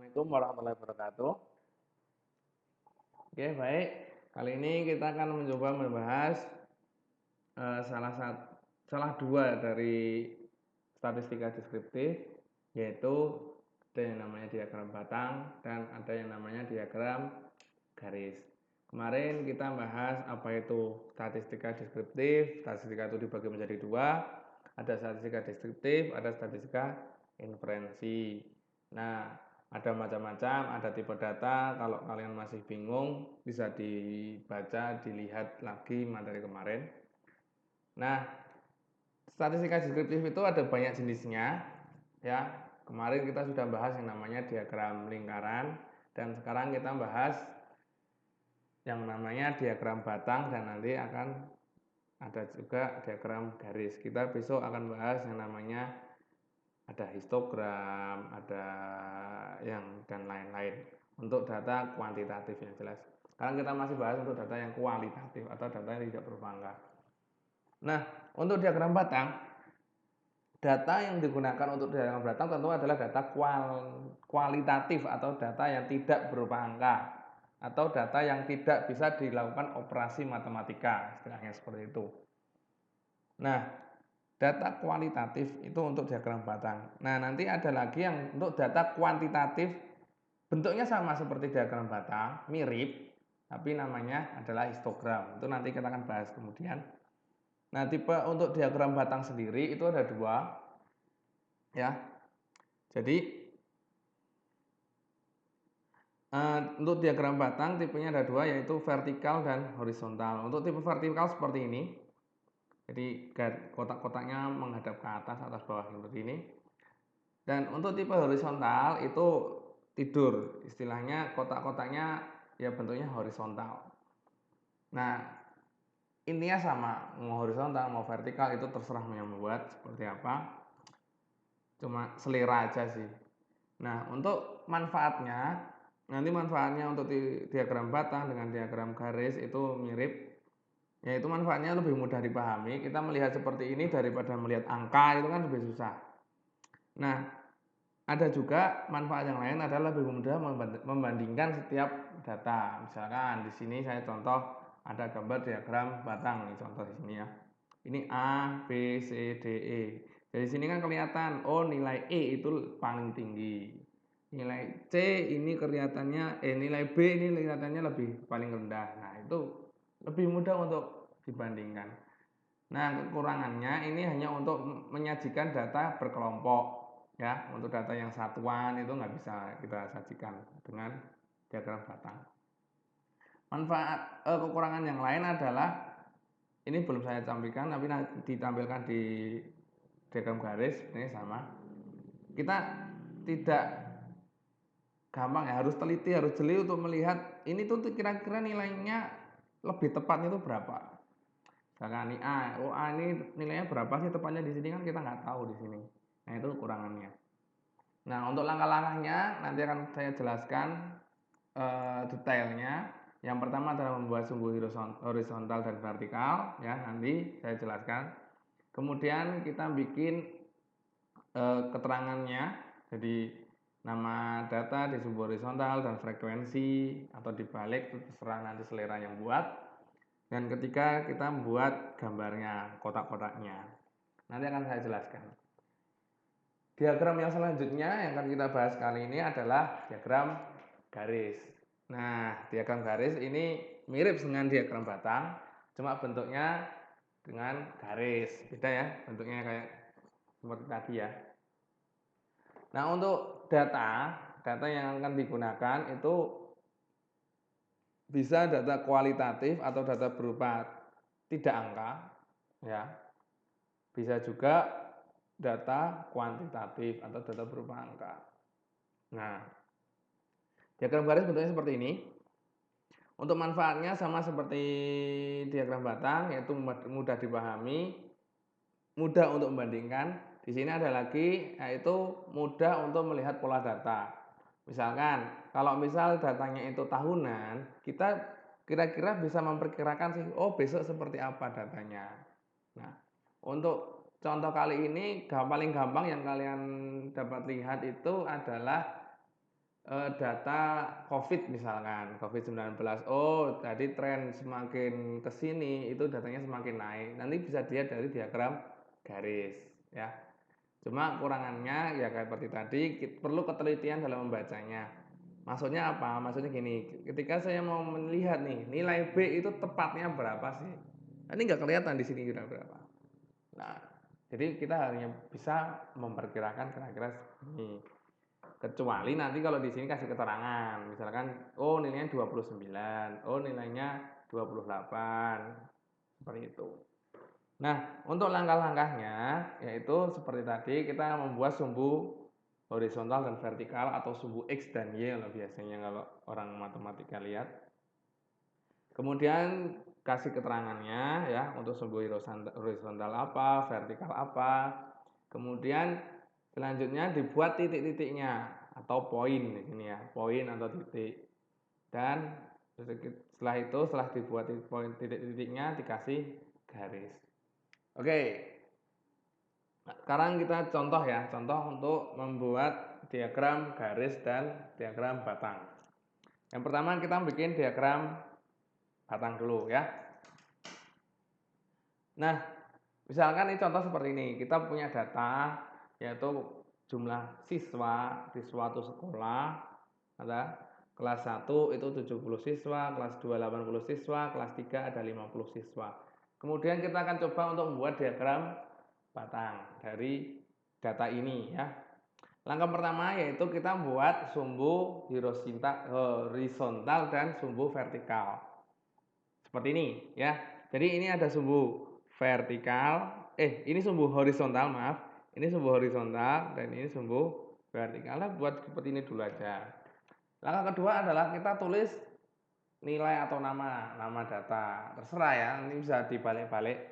Assalamualaikum warahmatullahi wabarakatuh. Oke, baik. Kali ini kita akan mencoba membahas salah dua dari statistika deskriptif, yaitu ada yang namanya diagram batang dan ada yang namanya diagram garis. Kemarin kita bahas apa itu statistika deskriptif. Statistika itu dibagi menjadi dua, ada statistika deskriptif, ada statistika inferensi. Nah, ada macam-macam, ada tipe data. Kalau kalian masih bingung, bisa dibaca, dilihat lagi materi kemarin. Nah, statistika deskriptif itu ada banyak jenisnya, ya. Kemarin kita sudah bahas yang namanya diagram lingkaran, dan sekarang kita bahas yang namanya diagram batang, dan nanti akan ada juga diagram garis. Kita besok akan bahas yang namanya ada histogram, ada yang dan lain-lain untuk data kuantitatif yang jelas. Sekarang kita masih bahas untuk data yang kualitatif atau data yang tidak berbangka. Nah, untuk diagram batang, data yang digunakan untuk diagram batang tentu adalah data kualitatif atau data yang tidak berupa angka atau data yang tidak bisa dilakukan operasi matematika, istilahnya seperti itu. Nah, data kualitatif itu untuk diagram batang. Nah, nanti ada lagi yang untuk data kuantitatif, bentuknya sama seperti diagram batang, mirip, tapi namanya adalah histogram. Itu nanti kita akan bahas kemudian. Nah, tipe untuk diagram batang sendiri itu ada dua, ya. Jadi untuk diagram batang tipenya ada dua, yaitu vertikal dan horizontal. Untuk tipe vertikal seperti ini. Jadi kotak-kotaknya menghadap ke atas bawah seperti ini. Dan untuk tipe horizontal itu tidur, istilahnya kotak-kotaknya ya bentuknya horizontal. Nah, intinya sama, mau horizontal mau vertikal itu terserah yang membuat seperti apa, cuma selera aja sih. Nah, untuk manfaatnya, nanti manfaatnya untuk diagram batang dengan diagram garis itu mirip, yaitu manfaatnya lebih mudah dipahami. Kita melihat seperti ini daripada melihat angka itu kan lebih susah. Nah, ada juga manfaat yang lain adalah lebih mudah membandingkan setiap data. Misalkan di sini saya contoh ada gambar diagram batang, nih contoh di sini ya. Ini A, B, C, D, E. Dari sini kan kelihatan, oh nilai E itu paling tinggi. Nilai C ini kelihatannya, nilai B ini kelihatannya lebih paling rendah. Nah, itu lebih mudah untuk dibandingkan. Nah, kekurangannya ini hanya untuk menyajikan data berkelompok, ya. Untuk data yang satuan itu nggak bisa kita sajikan dengan diagram batang. Manfaat kekurangan yang lain adalah ini belum saya sampaikan, tapi ditampilkan di diagram garis ini sama. Kita tidak gampang ya, harus teliti, harus jeli untuk melihat ini tuh kira-kira nilainya lebih tepatnya itu berapa. Misalkan nih A, oh A ini nilainya berapa sih tepatnya di sini kan kita nggak tahu di sini. Nah, itu kekurangannya. Nah, untuk langkah-langkahnya nanti akan saya jelaskan detailnya. Yang pertama adalah membuat sumbu horizontal dan vertikal, ya nanti saya jelaskan. Kemudian kita bikin keterangannya, jadi nama data di sumbu horizontal dan frekuensi atau dibalik itu terserah nanti selera yang buat. Dan ketiga kita membuat gambarnya, kotak-kotaknya. Nanti akan saya jelaskan. Diagram yang selanjutnya yang akan kita bahas kali ini adalah diagram garis. Nah, diagram garis ini mirip dengan diagram batang, cuma bentuknya dengan garis. Beda ya, bentuknya kayak seperti tadi ya. Nah, untuk data yang akan digunakan itu bisa data kualitatif atau data berupa tidak angka, ya. Bisa juga data kuantitatif atau data berupa angka. Nah, diagram garis bentuknya seperti ini. Untuk manfaatnya sama seperti diagram batang, yaitu mudah dipahami, mudah untuk membandingkan. Di sini ada lagi, yaitu mudah untuk melihat pola data. Misalkan, kalau misal datanya itu tahunan, kita kira-kira bisa memperkirakan sih, oh besok seperti apa datanya. Nah, untuk contoh kali ini paling gampang yang kalian dapat lihat itu adalah data COVID misalkan, COVID-19. Oh, tadi tren semakin ke sini itu datanya semakin naik. Nanti bisa dilihat dari diagram garis ya. Cuma kurangannya ya kayak seperti tadi perlu ketelitian dalam membacanya. Maksudnya apa? Maksudnya gini, ketika saya mau melihat nih nilai B itu tepatnya berapa sih? Nah, ini nggak kelihatan di sini kira berapa. Nah, jadi kita hanya bisa memperkirakan kira-kira segini. Kecuali nanti kalau di sini kasih keterangan, misalkan oh nilainya 29, oh nilainya 28, seperti itu. Nah, untuk langkah-langkahnya yaitu seperti tadi kita membuat sumbu horizontal dan vertikal atau sumbu X dan Y kalau biasanya kalau orang matematika lihat. Kemudian kasih keterangannya ya untuk sumbu horizontal apa, vertikal apa. Kemudian selanjutnya dibuat titik-titiknya atau poin di sini ya, poin atau titik. Dan setelah dibuat poin titik-titiknya dikasih garis. Oke. Nah, sekarang kita contoh ya, contoh untuk membuat diagram garis dan diagram batang. Yang pertama kita bikin diagram batang dulu ya. Nah, misalkan ini contoh seperti ini, kita punya data yaitu jumlah siswa di suatu sekolah ada kelas 1 itu 70 siswa, kelas 2 80 siswa, kelas 3 ada 50 siswa. Kemudian kita akan coba untuk membuat diagram batang dari data ini ya. Langkah pertama yaitu kita buat sumbu horizontal dan sumbu vertikal. Seperti ini ya. Jadi ini ada sumbu vertikal, ini sumbu horizontal, maaf. Ini sumbu horizontal dan ini sumbu vertikal. Nah, buat seperti ini dulu aja. Langkah kedua adalah kita tulis nilai atau nama data. Terserah ya, ini bisa dibalik-balik.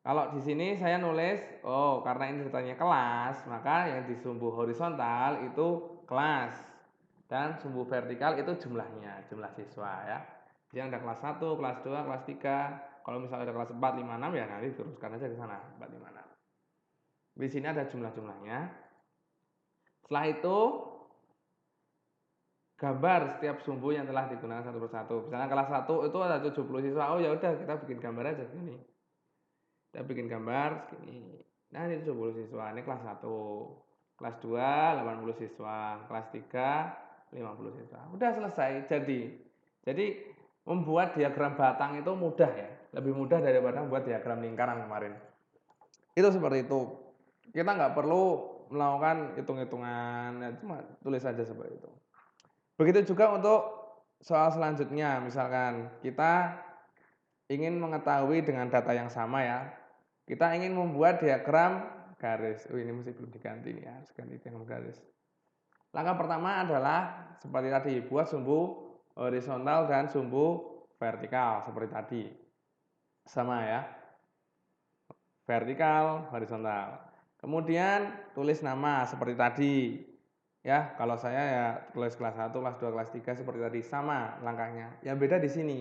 Kalau di sini saya nulis, oh karena ini datanya kelas, maka yang di sumbu horizontal itu kelas. Dan sumbu vertikal itu jumlahnya, jumlah siswa ya. Yang ada kelas 1, kelas 2, kelas 3. Kalau misalnya ada kelas 4, 5, 6 ya nanti teruskan aja ke sana, 4, 5, 6. Di sini ada jumlah-jumlahnya. Setelah itu gambar setiap sumbu yang telah digunakan satu persatu. Misalnya kelas 1 itu ada 70 siswa. Oh ya udah kita bikin gambar aja segini. Kita bikin gambar segini. Nah, ini 70 siswa. Ini kelas 1. Kelas 2 80 siswa, kelas 3 50 siswa. Udah selesai. Jadi membuat diagram batang itu mudah ya. Lebih mudah daripada membuat diagram lingkaran kemarin. Itu seperti itu. Kita nggak perlu melakukan hitung-hitungan, ya, cuma tulis saja seperti itu. Begitu juga untuk soal selanjutnya, misalkan kita ingin mengetahui dengan data yang sama ya, kita ingin membuat diagram garis. Oh ini mesti belum diganti nih ya, harus ganti diagram garis. Langkah pertama adalah seperti tadi, buat sumbu horizontal dan sumbu vertikal seperti tadi. Sama ya, vertikal, horizontal. Kemudian tulis nama seperti tadi. Ya, kalau saya ya tulis kelas 1, kelas 2, kelas 3 seperti tadi, sama langkahnya. Yang beda di sini.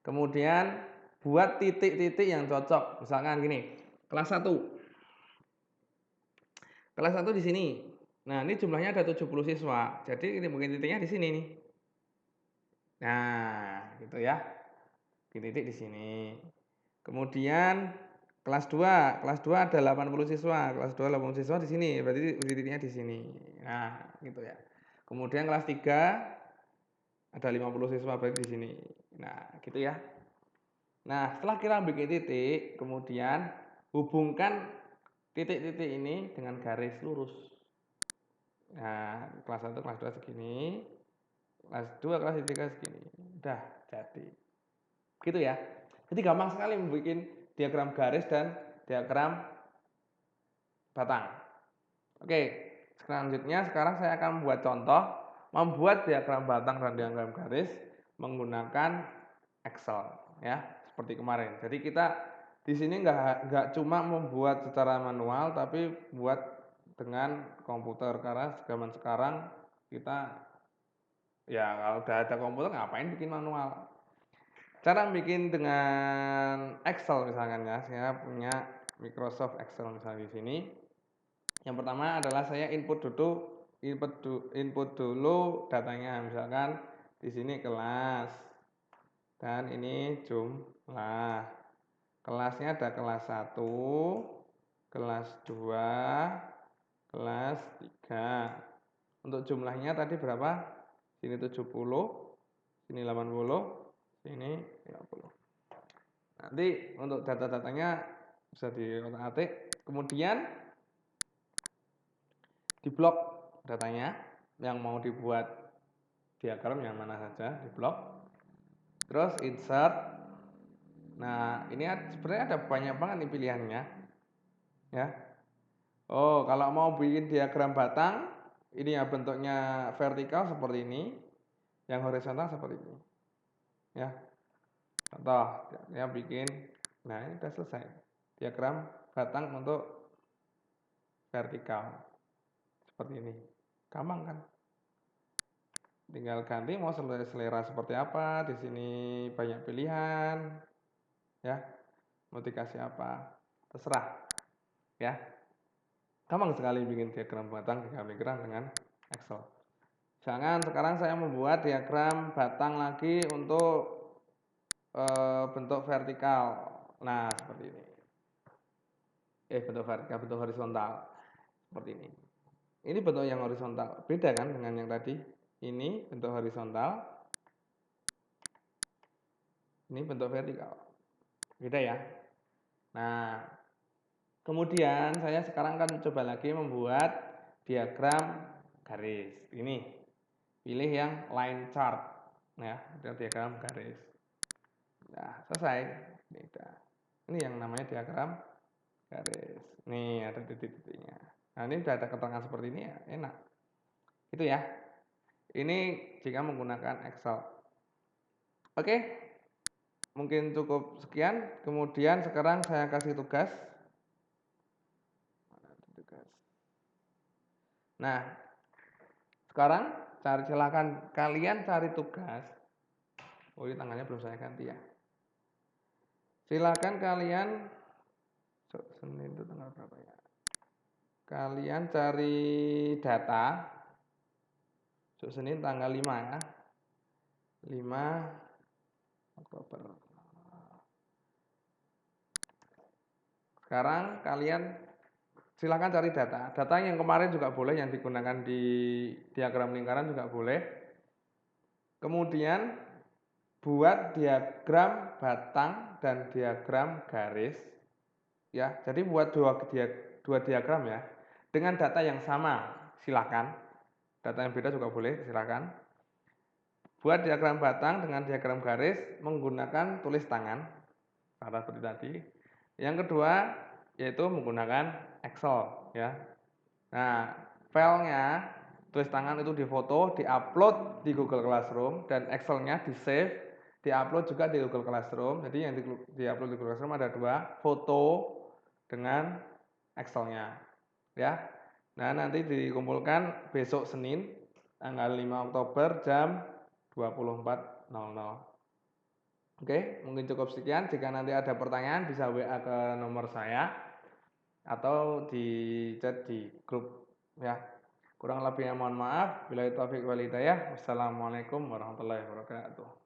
Kemudian buat titik-titik yang cocok. Misalkan gini, kelas 1. Kelas 1 di sini. Nah, ini jumlahnya ada 70 siswa. Jadi ini mungkin titiknya di sini nih. Nah, gitu ya. Titik di sini. Kemudian kelas 2 ada 80 siswa, kelas 2 80 siswa di sini, berarti titiknya di sini. Nah, gitu ya. Kemudian kelas 3 ada 50 siswa berarti di sini. Nah, gitu ya. Nah, setelah kita bikin titik, kemudian hubungkan titik-titik ini dengan garis lurus. Nah, kelas 1, kelas 2 segini, kelas 2, kelas 3 segini. Udah jadi. Gitu ya. Jadi gampang sekali membuat diagram garis dan diagram batang. Oke, selanjutnya sekarang saya akan membuat contoh membuat diagram batang dan diagram garis menggunakan Excel ya, seperti kemarin. Jadi kita di sini nggak cuma membuat secara manual tapi buat dengan komputer karena zaman sekarang kita ya kalau udah ada komputer ngapain bikin manual. Cara bikin dengan Excel misalkan ya, saya punya Microsoft Excel misalnya di sini. Yang pertama adalah saya input dulu input dulu datanya, misalkan di sini kelas dan ini jumlah. Kelasnya ada kelas 1, kelas 2, kelas 3. Untuk jumlahnya tadi berapa? Sini 70, sini 80, sini 50. Nanti untuk data-datanya bisa diotak-atik, kemudian diblok datanya yang mau dibuat diagram yang mana saja, diblok. Terus insert. Nah, ini sebenarnya ada banyak banget nih pilihannya. Ya. Oh, kalau mau bikin diagram batang, ini ya bentuknya vertikal seperti ini, yang horizontal seperti ini. Ya. Contoh, ya bikin. Nah, ini sudah selesai. Diagram batang untuk vertikal. Seperti ini. Gampang kan? Tinggal ganti mau selera seperti apa. Di sini banyak pilihan. Ya. Mau dikasih apa? Terserah. Ya. Gampang sekali bikin diagram batang diagram dengan Excel. Jangan sekarang saya membuat diagram batang lagi untuk bentuk vertikal. Nah, seperti ini. Bentuk vertikal, bentuk horizontal. Seperti ini. Ini bentuk yang horizontal. Beda kan dengan yang tadi? Ini bentuk horizontal. Ini bentuk vertikal. Beda ya. Nah, kemudian saya sekarang akan coba lagi membuat diagram garis. Ini. Pilih yang line chart. Ya, diagram garis. Nah, selesai. Ini yang namanya diagram garis. Nih ada titik-titiknya. Nah, ini sudah ada keterangan seperti ini ya, enak. Itu ya. Ini jika menggunakan Excel. Oke. Mungkin cukup sekian. Kemudian sekarang saya kasih tugas. Nah, sekarang silakan kalian cari tugas. Oh, ini tanggalnya belum saya ganti ya. Silakan kalian Senin itu tanggal berapa ya? Kalian cari data. Senin tanggal 5 ya. 5 Oktober. Sekarang kalian silakan cari data. Data yang kemarin juga boleh, yang digunakan di diagram lingkaran juga boleh. Kemudian buat diagram batang dan diagram garis. Ya, jadi buat dua diagram ya. Dengan data yang sama, silakan. Data yang beda juga boleh, silakan. Buat diagram batang dengan diagram garis menggunakan tulis tangan, seperti tadi. Yang kedua yaitu menggunakan Excel ya. Nah, filenya tulis tangan itu difoto, diupload di Google Classroom, dan Excel-nya di-save, diupload juga di Google Classroom. Jadi yang diupload di Google Classroom ada dua, foto dengan Excel-nya ya. Nah, nanti dikumpulkan besok Senin tanggal 5 Oktober jam 24.00. Oke, mungkin cukup sekian. Jika nanti ada pertanyaan bisa WA ke nomor saya atau di chat di grup ya. Kurang lebihnya mohon maaf. Billahi taufiq wal hidayah. Wassalamualaikum warahmatullahi wabarakatuh.